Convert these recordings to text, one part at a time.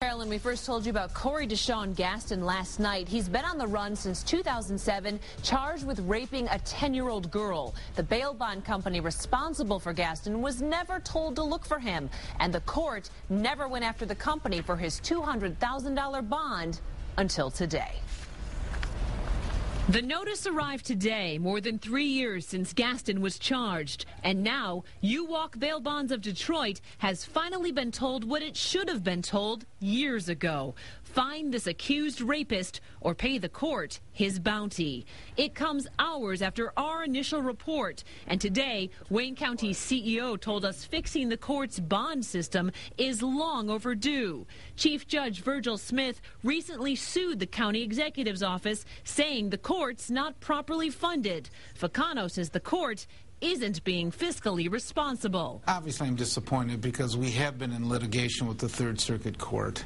Carolyn, we first told you about Corey Deshaun Gaston last night. He's been on the run since 2007, charged with raping a 10-year-old girl. The bail bond company responsible for Gaston was never told to look for him, and the court never went after the company for his $200,000 bond until today. The notice arrived today, more than 3 years since Gaston was charged. And now, U-Walk Bail Bonds of Detroit has finally been told what it should have been told years ago. Find this accused rapist or pay the court his bounty. It comes hours after our initial report. And today, Wayne County's CEO told us fixing the court's bond system is long overdue. Chief Judge Virgil Smith recently sued the county executive's office, saying the court's not properly funded. Ficano says the court isn't being fiscally responsible. Obviously, I'm disappointed because we have been in litigation with the Third Circuit Court,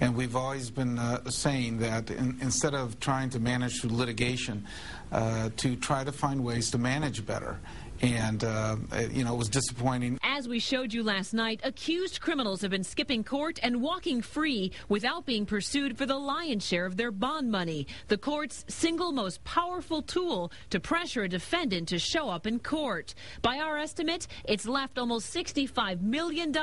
and we've always been saying that instead of trying to manage through litigation, to try to find ways to manage better. And, you know, it was disappointing. As we showed you last night, accused criminals have been skipping court and walking free without being pursued for the lion's share of their bond money, the court's single most powerful tool to pressure a defendant to show up in court. By our estimate, it's left almost $65 million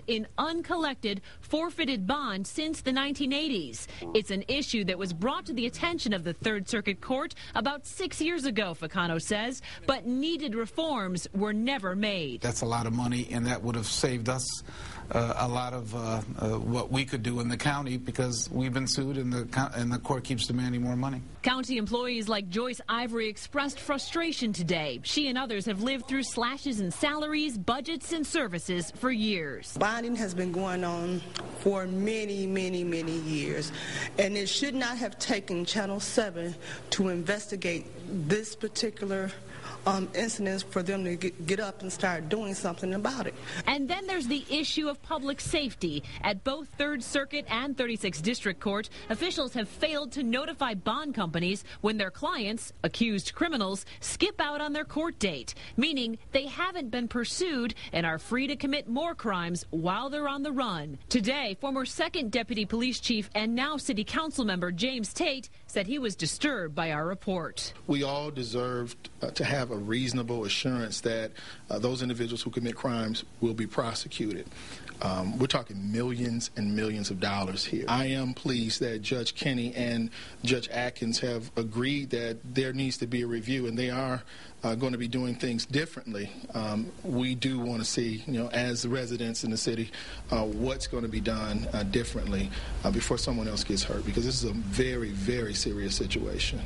in uncollected, forfeited bonds since the 1980s. It's an issue that was brought to the attention of the Third Circuit Court about 6 years ago, Ficano says, but needed reforms were never made. That's a lot of money, and that would have saved us a lot of what we could do in the county, because we've been sued and the court keeps demanding more money. County employees like Joyce Ivory expressed frustration today. She and others have lived through slashes in salaries, budgets, and services for years. Bonding has been going on for many, many, many years, and it should not have taken Channel 7 to investigate this particular incidents for them to get up and start doing something about it. And then there's the issue of public safety. At both Third Circuit and 36th District Court, officials have failed to notify bond companies when their clients, accused criminals, skip out on their court date, meaning they haven't been pursued and are free to commit more crimes while they're on the run. Today, former 2nd Deputy Police Chief and now City Council member James Tate said he was disturbed by our report. We all deserved to have a reasonable assurance that those individuals who commit crimes will be prosecuted. We're talking millions and millions of dollars here. I am pleased that Judge Kenney and Judge Atkins have agreed that there needs to be a review, and they are going to be doing things differently. We do want to see, you know, as the residents in the city, what's going to be done differently before someone else gets hurt, because this is a very, very serious situation.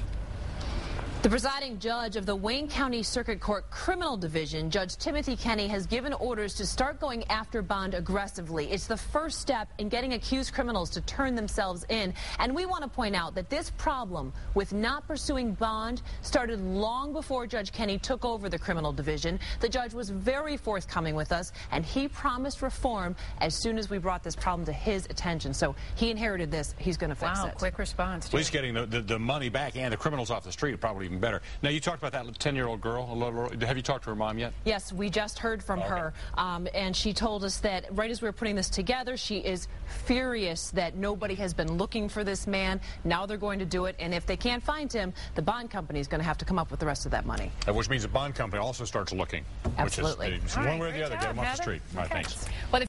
The presiding judge of the Wayne County Circuit Court Criminal Division, Judge Timothy Kenny, has given orders to start going after bond aggressively. It's the first step in getting accused criminals to turn themselves in. And we want to point out that this problem with not pursuing bond started long before Judge Kenny took over the Criminal Division. The judge was very forthcoming with us, and he promised reform as soon as we brought this problem to his attention. So he inherited this. He's going to fix it. Wow, quick response. At least getting the money back and the criminals off the street are probably even better. Now, you talked about that 10-year-old girl. Have you talked to her mom yet? Yes, we just heard from her, and she told us that right as we were putting this together, she is furious that nobody has been looking for this man. Now they're going to do it, and if they can't find him, the bond company is going to have to come up with the rest of that money. Which means the bond company also starts looking. Absolutely. Which is one way or the other, get him off the street. All right, thanks. Well,